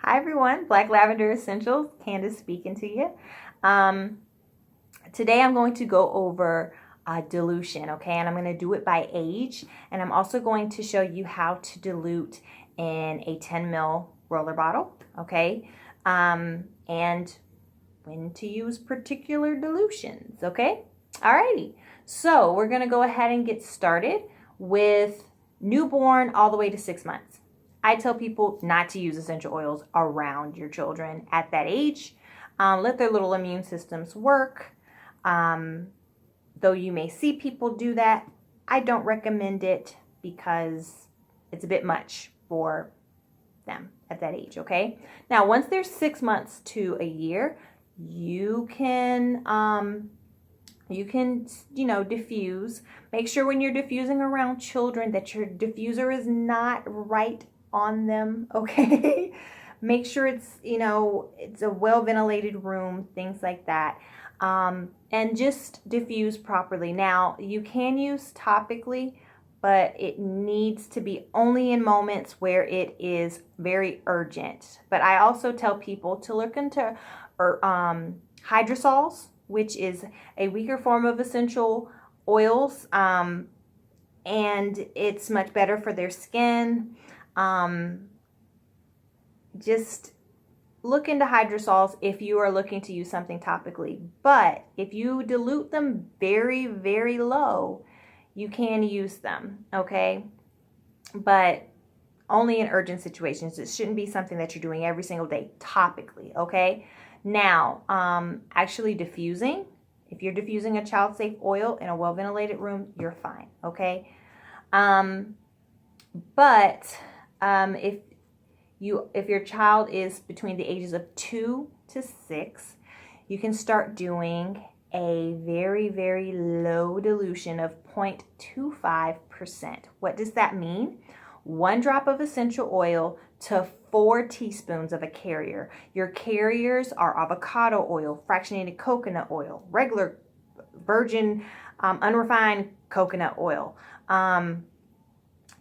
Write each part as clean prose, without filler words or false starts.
Hi everyone, Black Lavender Essentials, Candace speaking to you. Today I'm going to go over dilution, okay? And I'm going to do it by age. And I'm also going to show you how to dilute in a 10 ml roller bottle, okay? And when to use particular dilutions, okay? Alrighty, so we're going to go ahead and get started with newborn all the way to 6 months. I tell people not to use essential oils around your children at that age. Let their little immune systems work. Though you may see people do that, I don't recommend it because it's a bit much for them at that age, okay? Now, once they're 6 months to a year, you can diffuse. Make sure when you're diffusing around children that your diffuser is not right on them, okay? Make sure it's, it's a well ventilated room, things like that. And just diffuse properly. Now, you can use topically, but it needs to be only in moments where it is very urgent. But I also tell people to look into hydrosols, which is a weaker form of essential oils, and it's much better for their skin. Just look into hydrosols if you are looking to use something topically. But if you dilute them very, very low, you can use them, okay? But only in urgent situations. It shouldn't be something that you're doing every single day topically, okay? Now, actually diffusing, if you're diffusing a child-safe oil in a well-ventilated room, you're fine, okay? If your child is between the ages of 2 to 6, you can start doing a very, very low dilution of 0.25%. What does that mean? 1 drop of essential oil to 4 teaspoons of a carrier. Your carriers are avocado oil, fractionated coconut oil, regular virgin unrefined coconut oil.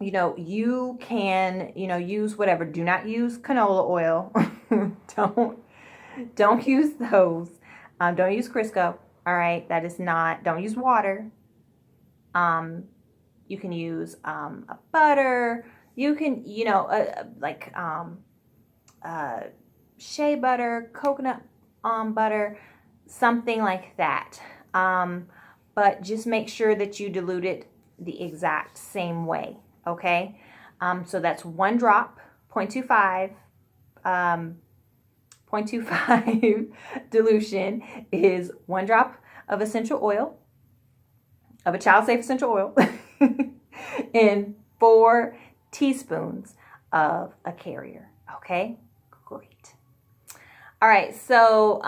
You can, use whatever. Do not use canola oil. Don't use those. Don't use Crisco. All right. That is not, don't use water. You can use a butter. You can, shea butter, coconut butter, something like that. But just make sure that you dilute it the exact same way. Okay, so that's 1 drop, 0.25, 0.25 dilution is 1 drop of essential oil, of a child-safe essential oil, and 4 teaspoons of a carrier. Okay, great. All right, so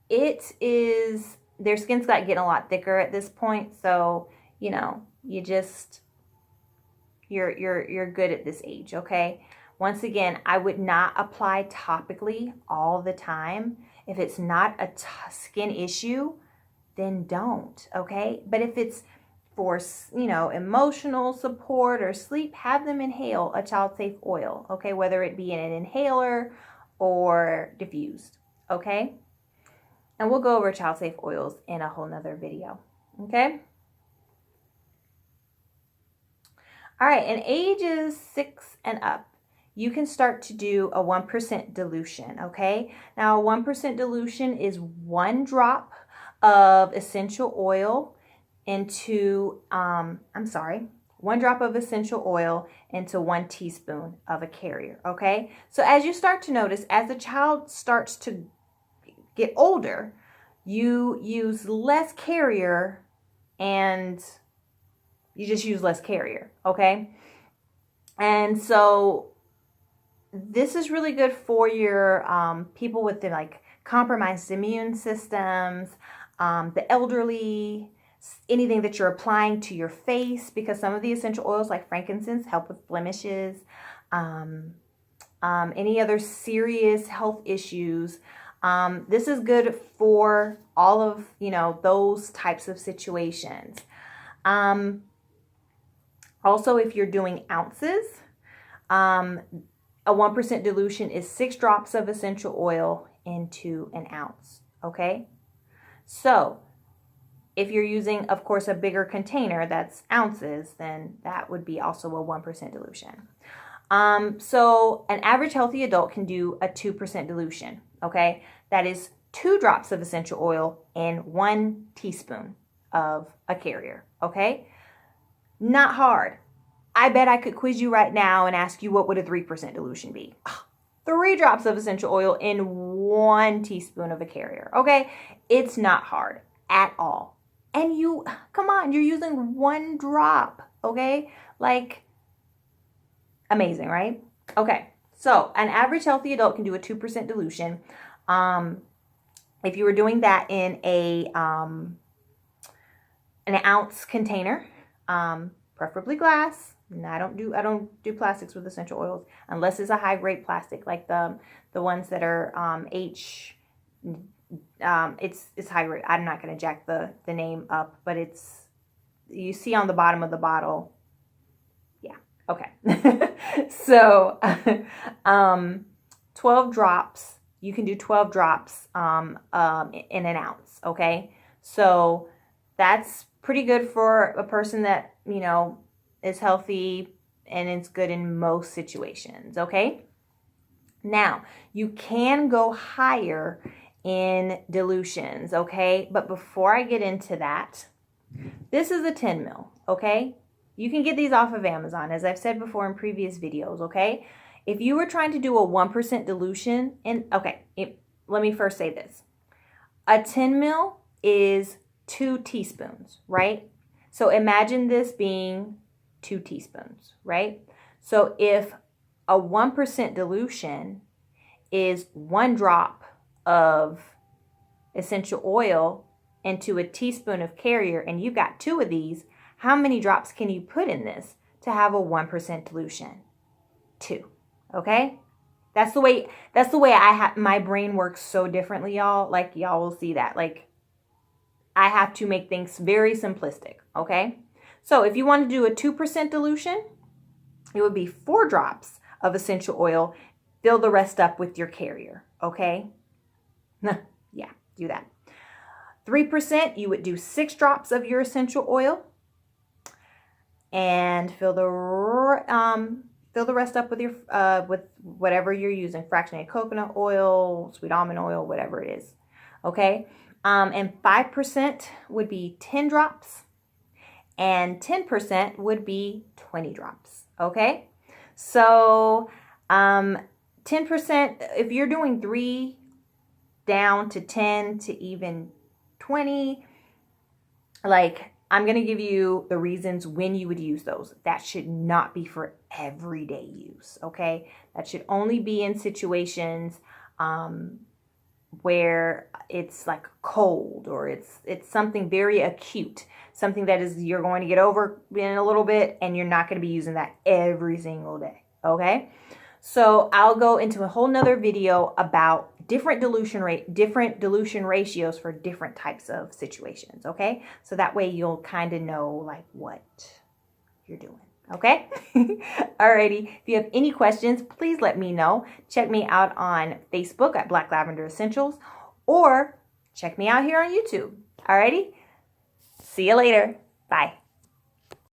their skin's getting a lot thicker at this point, so you're good at this age, okay? Once again, I would not apply topically all the time. If it's not a skin issue, then don't, okay? But if it's for, emotional support or sleep, have them inhale a child-safe oil, okay? Whether it be in an inhaler or diffused, okay? And we'll go over child-safe oils in a whole nother video, okay? All right, in ages 6 and up, you can start to do a 1% dilution, okay? Now, a 1% dilution is 1 drop of essential oil into, 1 drop of essential oil into 1 teaspoon of a carrier, okay? So as you start to notice, as the child starts to get older, you use less carrier and you just use less carrier, okay? And so this is really good for your people with the compromised immune systems, the elderly, anything that you're applying to your face, because some of the essential oils like frankincense help with blemishes, any other serious health issues. This is good for all of, those types of situations. Also, if you're doing ounces, a 1% dilution is 6 drops of essential oil into an ounce, okay? So if you're using, of course, a bigger container that's ounces, then that would be also a 1% dilution. So an average healthy adult can do a 2% dilution, okay? That is 2 drops of essential oil in 1 teaspoon of a carrier, okay? Not hard. I bet I could quiz you right now and ask you what would a 3% dilution be. 3 drops of essential oil in 1 teaspoon of a carrier, okay? It's not hard at all. And come on, you're using 1 drop, okay? Like, amazing, right? Okay, so an average healthy adult can do a 2% dilution. If you were doing that in an ounce container, preferably glass. And I don't do plastics with essential oils unless it's a high grade plastic, like the ones that are it's high grade. I'm not going to jack the name up, but you see on the bottom of the bottle. Yeah. Okay. So 12 drops. You can do 12 drops in an ounce. Okay. So that's pretty good for a person that, is healthy, and it's good in most situations, okay? Now, you can go higher in dilutions, okay? But before I get into that, this is a 10 mil, okay? You can get these off of Amazon, as I've said before in previous videos, okay? If you were trying to do a 1% dilution, let me first say this. A 10 mil is 2 teaspoons, right? So imagine this being 2 teaspoons, right? So if a 1% dilution is 1 drop of essential oil into a teaspoon of carrier, and you've got 2 of these, how many drops can you put in this to have a 1% dilution? 2, okay? That's the way my brain works so differently, y'all. Like, y'all will see that. Like, I have to make things very simplistic, okay? So if you want to do a 2% dilution, it would be 4 drops of essential oil. Fill the rest up with your carrier, okay? Yeah, do that. 3%, you would do 6 drops of your essential oil and fill the rest up with with whatever you're using, fractionated coconut oil, sweet almond oil, whatever it is, okay? And 5% would be 10 drops, and 10% would be 20 drops, okay? So 10%, if you're doing 3 down to 10 to even 20, like, I'm going to give you the reasons when you would use those. That should not be for everyday use, okay? That should only be in situations where it's like cold, or it's something very acute, something that you're going to get over in a little bit, and you're not going to be using that every single day, okay? So I'll go into a whole nother video about different dilution ratios for different types of situations, okay? So that way you'll kind of know like what you're doing, okay? Alrighty, if you have any questions, please let me know. Check me out on Facebook at Black Lavender Essentials, or check me out here on YouTube. Alrighty, see you later. Bye.